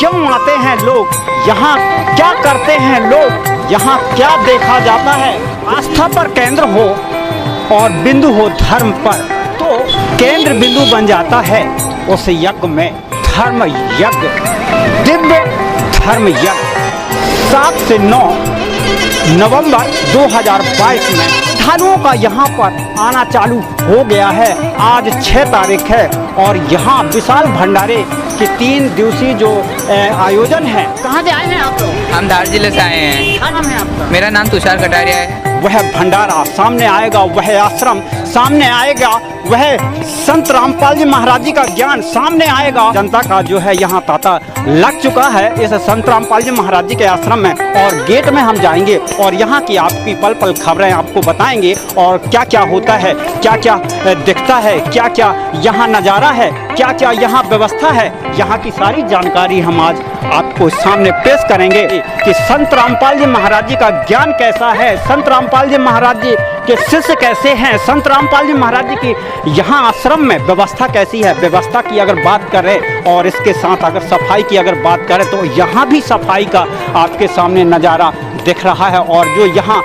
क्यों आते हैं लोग, यहाँ क्या करते हैं लोग, यहाँ क्या देखा जाता है। आस्था पर केंद्र हो और बिंदु हो धर्म पर, तो केंद्र बिंदु बन जाता है उस यज्ञ में धर्म यज्ञ, दिव्य धर्म यज्ञ। 7 से 9 नवंबर 2022 में श्रद्धालुओं का यहाँ पर आना चालू हो गया है। आज 6 तारीख है और यहाँ विशाल भंडारे के 3 दिवसीय जो आयोजन है। कहाँ से आए हैं आप लोग? हम धार जिले से आए हैं। क्या नाम है आपका? मेरा नाम तुषार कटारिया है। वह भंडारा सामने आएगा, वह आश्रम सामने आएगा, वह संत रामपाल जी महाराज जी का ज्ञान सामने आएगा। जनता का जो है यहाँ तांता लग चुका है इस संत रामपाल जी महाराज जी के आश्रम में, और गेट में हम जाएंगे और यहाँ की आपकी पल पल खबरें आपको बताएंगे और क्या क्या होता है, क्या क्या दिखता है, क्या क्या यहाँ नज़ारा है, क्या क्या यहाँ व्यवस्था है, यहाँ की सारी जानकारी हम आज आपको सामने पेश करेंगे कि संत रामपाल जी महाराज जी का ज्ञान कैसा है, संत रामपाल जी महाराज जी के शिष्य कैसे हैं, संत रामपाल जी महाराज जी की यहाँ आश्रम में व्यवस्था कैसी है। व्यवस्था की अगर बात करें और इसके साथ अगर सफाई की अगर बात करें तो यहाँ भी सफाई का आपके सामने नज़ारा दिख रहा है। और जो यहाँ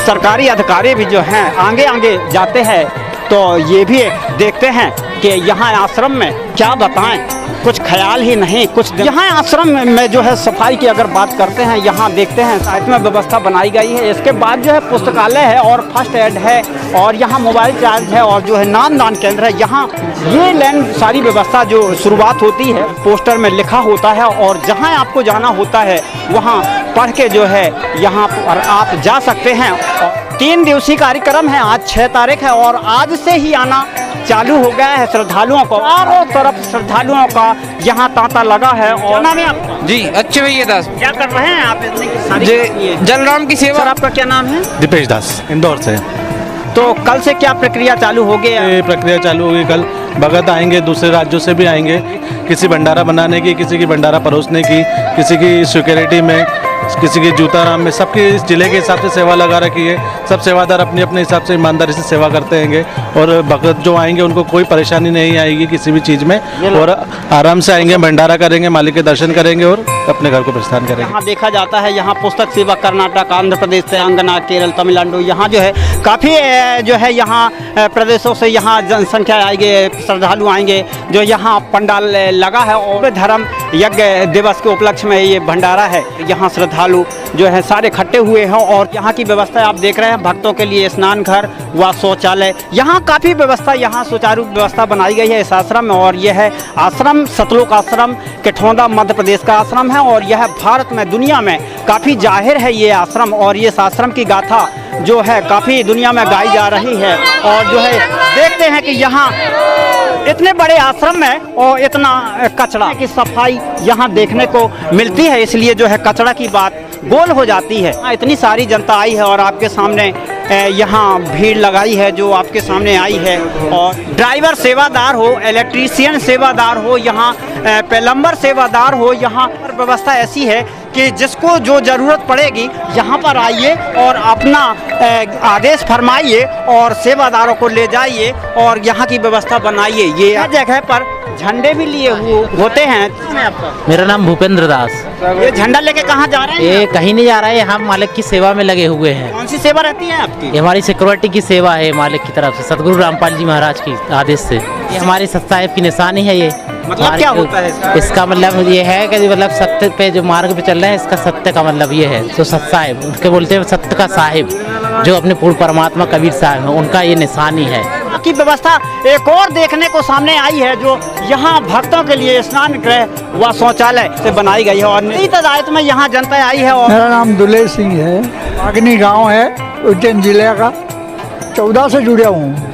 सरकारी अधिकारी भी जो हैं आगे आगे जाते हैं तो ये भी देखते हैं कि यहाँ आश्रम में क्या बताएं, कुछ ख्याल ही नहीं। कुछ यहाँ आश्रम में जो है सफाई की अगर बात करते हैं, यहाँ देखते हैं साथ में व्यवस्था बनाई गई है। इसके बाद जो है पुस्तकालय है और फर्स्ट एड है और यहाँ मोबाइल चार्ज है और जो है नामदान केंद्र है। यहाँ ये लाइन सारी व्यवस्था जो शुरुआत होती है पोस्टर में लिखा होता है और जहाँ आपको जाना होता है वहाँ पढ़ के जो है यहाँ पर आप जा सकते हैं। 3 दिवसीय कार्यक्रम है, आज 6 तारीख है और आज से ही आना चालू हो गया है श्रद्धालुओं को। चारों तरफ श्रद्धालुओं का यहाँ तांता लगा है। और क्या नाम है आपका? जी अच्छे भैया दास। क्या कर रहे हैं आप? इतनी सारी जी जलराम की सेवा। सर आपका क्या नाम है? दीपेश दास, इंदौर से। तो कल से क्या प्रक्रिया चालू हो गई? ये प्रक्रिया चालू होगी। कल भगत आएंगे, दूसरे राज्यों से भी आएंगे, किसी भंडारा बनाने की, किसी की भंडारा परोसने की, किसी की सिक्योरिटी में, किसी की जूताराम में, सबकी इस जिले के हिसाब से सेवा लगा रखी है। सब सेवादार अपने अपने हिसाब से ईमानदारी से सेवा करते हैंगे और भगत जो आएंगे उनको कोई परेशानी नहीं आएगी किसी भी चीज़ में, और आराम से आएंगे, भंडारा करेंगे, मालिक के दर्शन करेंगे और अपने घर को प्रस्थान करेंगे। यहाँ देखा जाता है यहाँ पुस्तक सेवा कर्नाटक, आंध्र प्रदेश, तेलंगाना, केरल, तमिलनाडु, यहाँ जो है काफ़ी जो है यहाँ प्रदेशों से यहाँ जनसंख्या आएंगे, श्रद्धालु आएंगे जो यहाँ पंडाल लगा है। और धर्म यज्ञ दिवस के उपलक्ष्य में ये भंडारा है। यहाँ श्रद्धालु जो है सारे इकट्ठे हुए हैं और यहाँ की व्यवस्था आप देख रहे हैं। भक्तों के लिए स्नान घर व शौचालय, यहाँ काफ़ी व्यवस्था, यहाँ सुचारू व्यवस्था बनाई गई है इस आश्रम में। और यह है आश्रम सतलोक आश्रम, कठौंदा मध्य प्रदेश का आश्रम है और यह भारत में, दुनिया में काफ़ी जाहिर है ये आश्रम। और ये आश्रम की गाथा जो है काफ़ी दुनिया में गाई जा रही है। और जो है देखते हैं कि यहाँ इतने बड़े आश्रम में और इतना कचरा की सफाई यहाँ देखने को मिलती है, इसलिए जो है कचरा की बात गोल हो जाती है। इतनी सारी जनता आई है और आपके सामने यहाँ भीड़ लगाई है जो आपके सामने आई है। और ड्राइवर सेवादार हो, इलेक्ट्रीशियन सेवादार हो, यहाँ प्लम्बर सेवादार हो, यहाँ पर व्यवस्था ऐसी है कि जिसको जो ज़रूरत पड़ेगी यहाँ पर आइए और अपना आदेश फरमाइए और सेवादारों को ले जाइए और यहाँ की व्यवस्था बनाइए। ये जगह पर झंडे भी लिए होते हैं। मेरा नाम भूपेंद्र दास। ये झंडा लेके कहाँ जा रहे हैं? ये कहीं नहीं जा रहा है, हम मालिक की सेवा में लगे हुए हैं। कौन सी सेवा रहती है आपकी? ये हमारी सिक्योरिटी की सेवा है मालिक की तरफ से, सतगुरु रामपाल जी महाराज की आदेश से। ये हमारी सत साहिब की निशानी है। ये मतलब क्या होता है इसका मतलब ये है कि मतलब सत्य पे जो मार्ग पे चल रहे हैं, इसका सत्य का मतलब ये है। तो सत साहिब उनके बोलते हैं, सत्य का साहिब जो अपने पूर्ण परमात्मा कबीर साहब हैं, उनका ये निशानी है। की व्यवस्था एक और देखने को सामने आई है जो यहाँ भक्तों के लिए स्नान गृह व शौचालय से बनाई गई है और नई तादाद में यहाँ जनता आई है। और मेरा नाम दुलेश सिंह है, अग्नि गांव है उज्जैन जिले का। 14 से जुड़ा हूँ।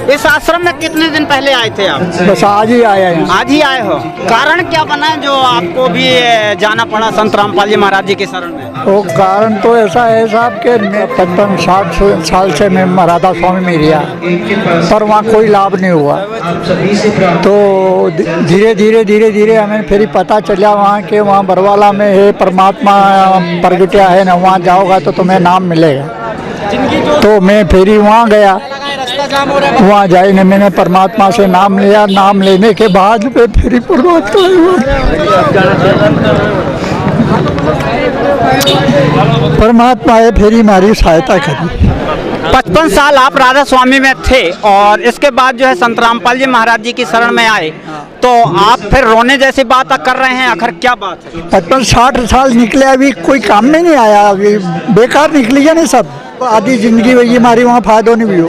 इस आश्रम में कितने दिन पहले आए थे आप? बस आज ही आया है। आज ही आए हो? कारण क्या बना है जो आपको भी जाना पड़ा संत रामपाल जी महाराज जी के शरण में? वो कारण तो ऐसा है साहब के 55-60 साल से मैं राधा स्वामी में रिया, पर वहाँ कोई लाभ नहीं हुआ। तो धीरे धीरे हमें फिर पता चला वहाँ के वहाँ बरवाला में है परमात्मा प्रगटिया है ना, वहाँ जाओगा तो तुम्हें नाम मिलेगा। तो मैं फिर वहाँ गया वहाँ जाने मैंने परमात्मा से नाम लिया, नाम लेने के बाद फिर परमात्मा है फिर हमारी सहायता करी। 55 साल आप राधा स्वामी में थे और इसके बाद जो है संत रामपाल जी महाराज जी की शरण में आए, तो आप फिर रोने जैसी बात कर रहे हैं, आखिर क्या बात है? 55-60 साल निकले, अभी कोई काम में नहीं आया, अभी बेकार निकली है नहीं सब। आधी जिंदगी वही हमारी वहाँ फायदा नहीं भी हो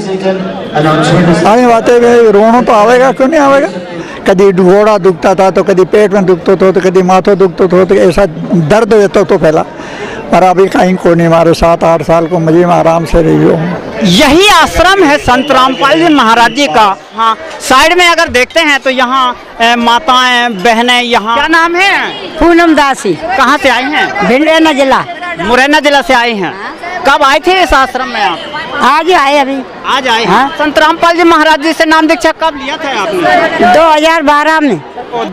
आए बातें रोना तो आवेगा, क्यों नहीं आवेगा। कभी घोड़ा दुखता था तो कभी पेट में दुखता था तो कभी माथा दुखता था, तो ऐसा दर्द होता तो पहला, पर अभी कहीं को नहीं, हमारे 7-8 साल को मजे में आराम से रही हो। यही आश्रम है संत रामपाल जी महाराज जी का। हाँ, साइड में अगर देखते हैं तो यहाँ माताएं बहनें, यहाँ क्या नाम है? पूनम दासी। कहाँ से आई हैं? भिंडराना जिला। मुरैना जिला से आई हैं। कब आए थे इस आश्रम में आप? आज ही आए अभी। आज आए हैं। हाँ? संत रामपाल जी महाराज जी से नाम दीक्षा कब लिया था आपने? 2012 में।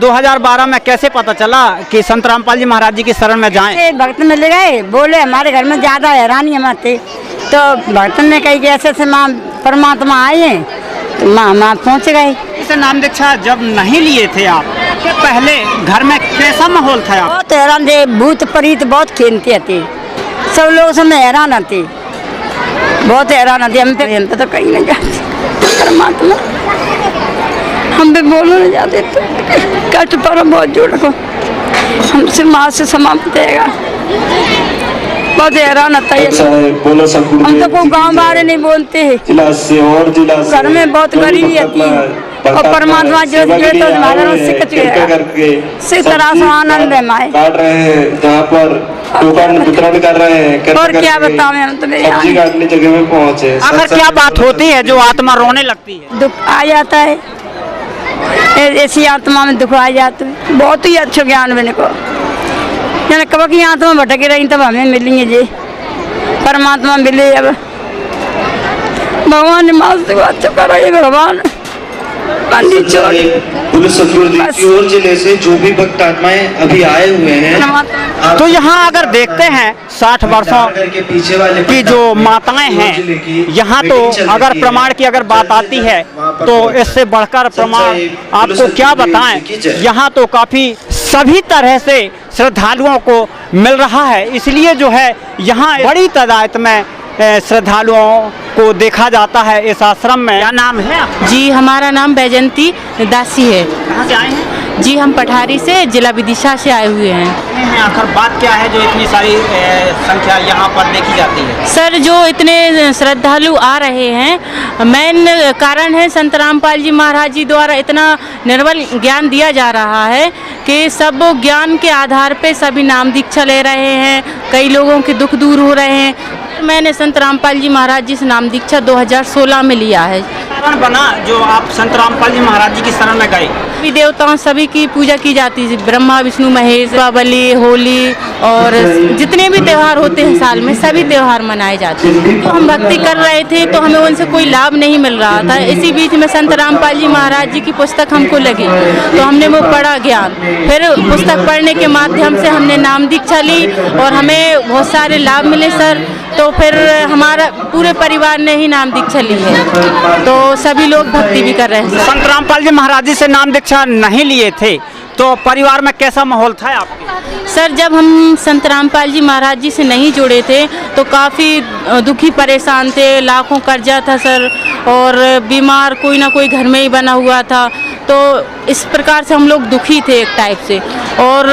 2012 में कैसे पता चला कि संत रामपाल जी महाराज जी की शरण में जाएं? भक्त में ले गए, बोले हमारे घर में ज्यादा हैरानी हमारे, तो भक्त ने कही कि ऐसे से माँ परमात्मा आए हैं, तो माँ पहुँच गए। इसे नाम दीक्षा जब नहीं लिए थे आप, के पहले घर में कैसा माहौल था? आप बहुत हैरान थे, भूत प्रीत बहुत खेलते थे, सब लोग समय हैरान आते, बहुत हैरान आते। हम तो कहीं नहीं जाते, परमात्मा हम भी बोलने नहीं जाते, कष्ट पर बहुत जोड़ को हमसे माँ से समाप्त देगा, बहुत हैरान आता है। हम तो कोई गाँव वाले नहीं बोलते हैं, घर में बहुत गरीबी आती है, और परमात्मा जो तो हमारा सिकच गया, से तरह से आनंद है माए। काट रहे हैं जहाँ पर टोकन वितरण कर रहे हैं, और क्या बताऊं, हम तो सब्जी काटने जगह में पहुँचे। आखिर क्या बात होती है जो आत्मा रोने लगती है? दुख आ जाता है, ऐसी आत्मा में दुख आ जाता है। बहुत ही अच्छा ज्ञान मैंने को, यानी कब की आत्मा भटक रही तब हमें मिलेंगे जी, परमात्मा मिले। अब भगवान ने मास अच्छा करो, ये भगवान पुलिस और जिले से जो भी भक्त आत्माएं अभी आए हुए हैं, तो यहाँ अगर देखते हैं 60 वर्षों की जो माताएं हैं, यहाँ तो अगर प्रमाण की अगर बात आती है तो इससे बढ़कर प्रमाण आपको क्या बताएं। यहाँ तो काफी सभी तरह से श्रद्धालुओं को मिल रहा है, इसलिए जो है यहाँ बड़ी तादाद में श्रद्धालुओं को देखा जाता है इस आश्रम में। क्या नाम है? जी, हमारा नाम बैजंती दासी है। कहाँ से आए हैं? जी, हम पठारी से, जिला विदिशा से आए हुए हैं। आखिर बात क्या है जो इतनी सारी संख्या यहाँ पर देखी जाती है? सर, जो इतने श्रद्धालु आ रहे हैं, मेन कारण है संत रामपाल जी महाराज जी द्वारा इतना निर्मल ज्ञान दिया जा रहा है कि सब ज्ञान के आधार पे सभी नाम दीक्षा ले रहे हैं, कई लोगों के दुख दूर हो रहे हैं। मैंने संत रामपाल जी महाराज जी से नाम दीक्षा 2016 में लिया है। कारण बना जो आप संत रामपाल जी महाराज जी की शरण में गए? सभी देवताओं सभी की पूजा की जाती है, ब्रह्मा विष्णु महेश, दीपावली, होली और जितने भी त्यौहार होते हैं साल में, सभी त्यौहार मनाए जाते हैं। तो हम भक्ति कर रहे थे तो हमें उनसे कोई लाभ नहीं मिल रहा था। इसी बीच में संत रामपाल जी महाराज जी की पुस्तक हमको लगी, तो हमने वो पढ़ा ज्ञान, फिर पुस्तक पढ़ने के माध्यम से हमने नाम दीक्षा ली और हमें बहुत सारे लाभ मिले सर। तो फिर हमारा पूरे परिवार ने ही नाम दीक्षा ली है, तो सभी लोग भक्ति भी कर रहे हैं। संत रामपाल जी महाराज जी से नाम दीक्षा नहीं लिए थे तो परिवार में कैसा माहौल था आपके? सर, जब हम संत रामपाल जी महाराज जी से नहीं जुड़े थे तो काफ़ी दुखी परेशान थे, लाखों कर्जा था सर, और बीमार कोई ना कोई घर में ही बना हुआ था, तो इस प्रकार से हम लोग दुखी थे एक टाइप से। और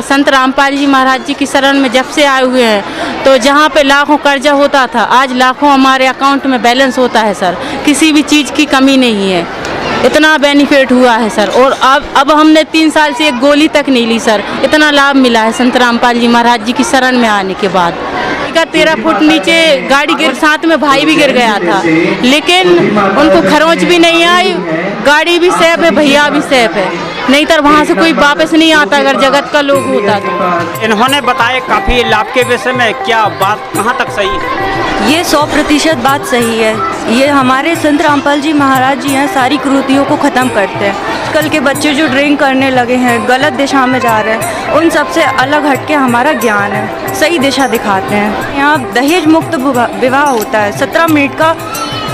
संत रामपाल जी महाराज जी की शरण में जब से आए हुए हैं तो जहाँ पे लाखों कर्जा होता था, आज लाखों हमारे अकाउंट में बैलेंस होता है सर, किसी भी चीज़ की कमी नहीं है, इतना बेनिफिट हुआ है सर। और अब हमने 3 साल से एक गोली तक नहीं ली सर, इतना लाभ मिला है संत रामपाल जी महाराज जी की शरण में आने के बाद। 13 फुट नीचे गाड़ी गिर, साथ में भाई भी गिर गया था, लेकिन उनको खरोंच भी नहीं आई, गाड़ी भी सेफ है, भैया भी सेफ है, नहीं तो वहाँ से कोई वापस नहीं आता अगर जगत का लोग होता तो। इन्होंने बताया काफ़ी लाभ के विषय में, क्या बात कहाँ तक सही है? ये 100% बात सही है। ये हमारे संत रामपाल जी महाराज जी हैं, सारी कुरीतियों को ख़त्म करते हैं। आजकल के बच्चे जो ड्रिंक करने लगे हैं, गलत दिशा में जा रहे हैं, उन सब से अलग हटके हमारा ज्ञान है, सही दिशा दिखाते हैं। यहाँ दहेज मुक्त विवाह होता है, 17 मिनट का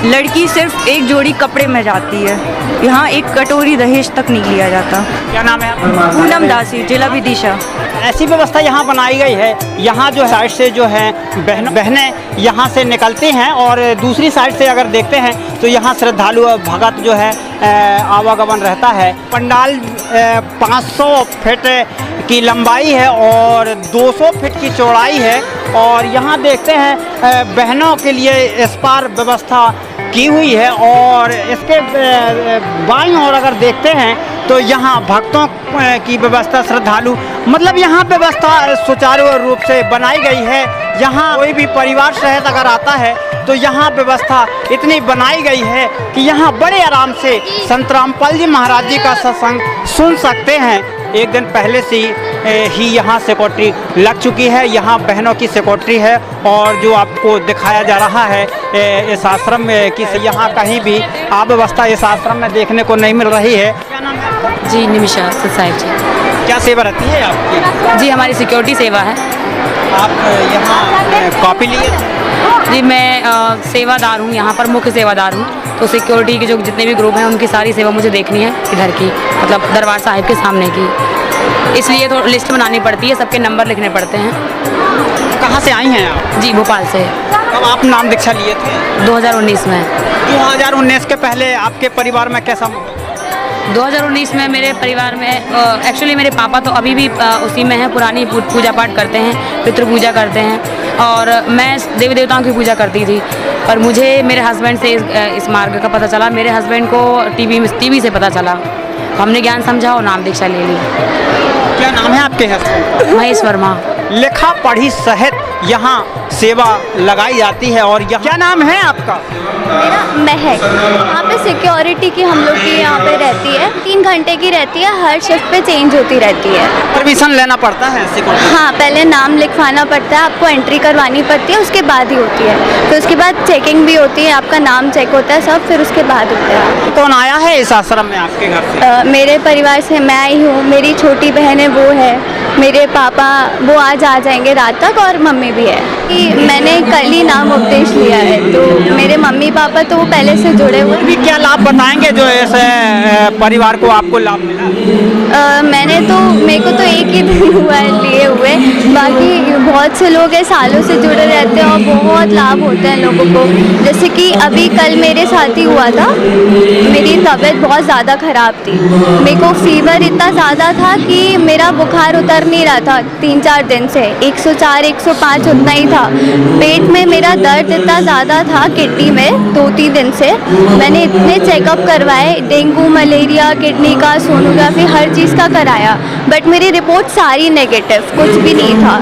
लड़की सिर्फ एक जोड़ी कपड़े में जाती है, यहाँ एक कटोरी दहेज तक नहीं लिया जाता। क्या नाम है आपका? पूनम दासी, जिला विदिशा। ऐसी व्यवस्था यहाँ बनाई गई है, यहाँ जो साइड से जो है बहनें यहाँ से निकलती हैं और दूसरी साइड से अगर देखते हैं तो यहाँ श्रद्धालु भगत जो है आवागमन रहता है। पंडाल 500 फीट की लंबाई है और 200 फीट की चौड़ाई है और यहाँ देखते हैं बहनों के लिए इस पार व्यवस्था की हुई है और इसके बाईं ओर अगर देखते हैं तो यहाँ भक्तों की व्यवस्था, श्रद्धालु मतलब यहाँ व्यवस्था सुचारू रूप से बनाई गई है। यहाँ कोई भी परिवार सहित अगर आता है तो यहाँ व्यवस्था इतनी बनाई गई है कि यहाँ बड़े आराम से संत रामपाल जी महाराज जी का सत्संग सुन सकते हैं। एक दिन पहले से ही यहाँ सिक्योरिटी लग चुकी है, यहाँ बहनों की सिक्योरिटी है और जो आपको दिखाया जा रहा है इस आश्रम में कि यहाँ कहीं भी अव्यवस्था इस आश्रम में देखने को नहीं मिल रही है। क्या नाम है आपका? जी निमिषा साहिब जी। क्या सेवा रहती है आपकी? जी हमारी सिक्योरिटी सेवा है। आप यहाँ कॉपी लिए? जी मैं सेवादार हूँ, यहाँ पर मुख्य सेवादार हूँ, तो सिक्योरिटी के जो जितने भी ग्रुप हैं उनकी सारी सेवा मुझे देखनी है इधर की, मतलब दरबार साहिब के सामने की, इसलिए तो लिस्ट बनानी पड़ती है, सबके नंबर लिखने पड़ते हैं। कहाँ से आई हैं आप? जी भोपाल से। कब आप नाम दीक्षा लिए थे? 2019 में। 2019 के पहले आपके परिवार में कैसा? 2019 में मेरे परिवार में एक्चुअली मेरे पापा तो अभी भी उसी में हैं, पुरानी पूजा पाठ करते हैं, पितृ पूजा करते हैं और मैं देवी देवताओं की पूजा करती थी। पर मुझे मेरे हस्बैंड से इस मार्ग का पता चला, मेरे हस्बैंड को टीवी से पता चला, हमने ज्ञान समझा और नाम दीक्षा ले ली। क्या नाम है आपके हस्बैंड? महेश वर्मा। लिखा पढ़ी सहित यहाँ सेवा लगाई जाती है और यहाँ क्या नाम है आपका? मेरा महक। यहाँ पे सिक्योरिटी की हम लोग की यहाँ पे रहती है, 3 घंटे की रहती है, हर शिफ्ट पे चेंज होती रहती है। परमिशन लेना पड़ता है सिक्योरिटी? हाँ, पहले नाम लिखवाना पड़ता है, आपको एंट्री करवानी पड़ती है, उसके बाद ही होती है। फिर उसके बाद चेकिंग भी होती है, आपका नाम चेक होता है सब, फिर उसके बाद होता है। कौन आया है इस आश्रम में आपके घर से? मेरे परिवार से मैं आई हूँ, मेरी छोटी बहन है वो है, मेरे पापा वो आज आ जाएंगे रात तक और मम्मी भी है। कि मैंने कल ही नाम उपदेश लिया है, तो मेरे मम्मी पापा तो वो पहले से जुड़े हुए। भी क्या लाभ बताएंगे जो ऐसे परिवार को आपको लाभ मिला? मैंने तो मेरे को तो एक ही दिन हुआ है लिए हुए, बाकी बहुत से लोग हैं सालों से जुड़े रहते हैं और बहुत लाभ होते हैं लोगों को। जैसे कि अभी कल मेरे साथ ही हुआ था, मेरी तबीयत बहुत ज़्यादा ख़राब थी, मेरे को फीवर इतना ज़्यादा था कि मेरा बुखार उतर नहीं रहा था 3-4 दिन से, 104 105 उतना ही था। पेट में मेरा दर्द इतना ज़्यादा था, किडनी में 2-3 दिन से मैंने इतने चेकअप करवाए, डेंगू मलेरिया किडनी का सोनोग्राफी हर चीज़ का कराया, बट मेरी रिपोर्ट सारी नेगेटिव, कुछ भी नहीं था।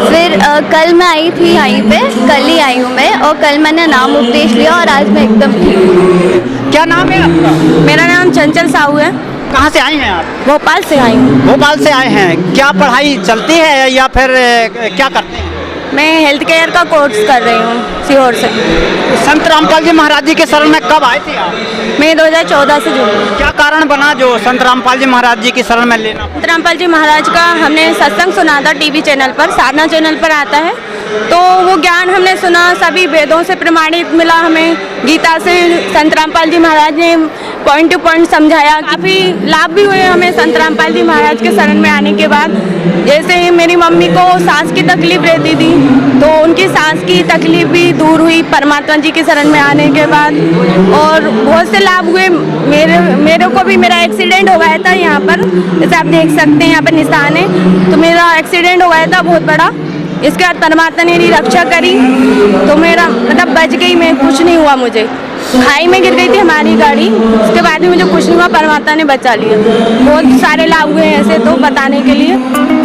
फिर कल मैं आई थी यहीं पे, कल ही आई हूँ मैं और कल मैंने नाम उपदेश लिया और आज मैं एकदम ठीक हूँ। क्या नाम है आपका? मेरा नाम चंचल साहू है। कहाँ से आई हैं आप? भोपाल से आई हूँ। भोपाल से आए हैं। क्या पढ़ाई चलती है या फिर क्या करते हैं? मैं हेल्थ केयर का कोर्स कर रही हूँ सीहोर से। संत रामपाल जी महाराज जी के शरण में कब आए थे आप? मैं 2014 से जुड़ी। क्या कारण बना जो संत रामपाल जी महाराज जी की शरण में लेना? संत रामपाल जी महाराज का हमने सत्संग सुना था टीवी चैनल पर, साधना चैनल पर आता है, तो वो ज्ञान हमने सुना, सभी वेदों से प्रमाणित मिला हमें, गीता से संत रामपाल जी महाराज ने पॉइंट टू पॉइंट समझाया। काफ़ी लाभ भी हुए हमें संत रामपाल जी महाराज के शरण में आने के बाद। जैसे मेरी मम्मी को सांस की तकलीफ रहती थी, तो उनकी सांस की तकलीफ भी दूर हुई परमात्मा जी के शरण में आने के बाद, और बहुत से लाभ हुए। मेरे को भी मेरा एक्सीडेंट हो गया था यहाँ पर, जैसे आप देख सकते हैं यहाँ पर निशान है, तो मेरा एक्सीडेंट हो गया था बहुत बड़ा। इसके बाद परमात्मा ने मेरी रक्षा करी, तो मेरा मतलब बच गई, मैं कुछ नहीं हुआ, मुझे खाई में गिर गई थी हमारी गाड़ी, उसके बाद भी मुझे कुछ नहीं हुआ, परमात्मा ने बचा लिया। बहुत सारे लाभ हुए हैं ऐसे तो बताने के लिए,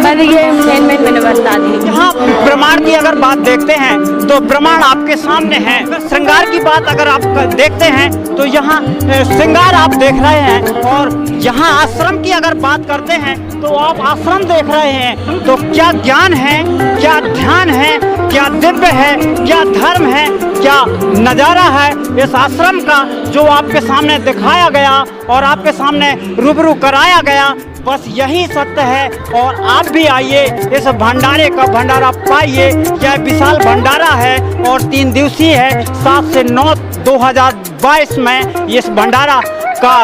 पर ये मेन मैंने बता दी। यहाँ प्रमाण की अगर बात देखते हैं तो प्रमाण आपके सामने है। श्रृंगार की बात अगर आप देखते हैं तो यहाँ श्रृंगार आप देख रहे हैं, और यहाँ आश्रम की अगर बात करते हैं तो आप आश्रम देख रहे हैं। तो क्या ज्ञान है, क्या ध्यान है, क्या दिव्य है, क्या धर्म है, क्या नज़ारा है इस आश्रम का जो आपके सामने दिखाया गया और आपके सामने रूबरू कराया गया। बस यही सत्य है। और आप भी आइए, इस भंडारे का भंडारा पाइए। यह विशाल भंडारा है और 3 दिवसीय है। 7 से 9 2022 में इस भंडारा का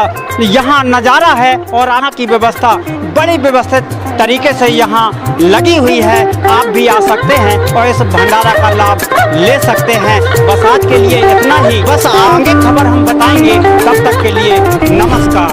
यहाँ नज़ारा है और यहाँ की व्यवस्था बड़ी व्यवस्थित तरीके से यहाँ लगी हुई है। आप भी आ सकते हैं और इस भंडारा का लाभ ले सकते हैं। बस आज के लिए इतना ही। बस आगे खबर हम बताएंगे, तब तक के लिए नमस्कार।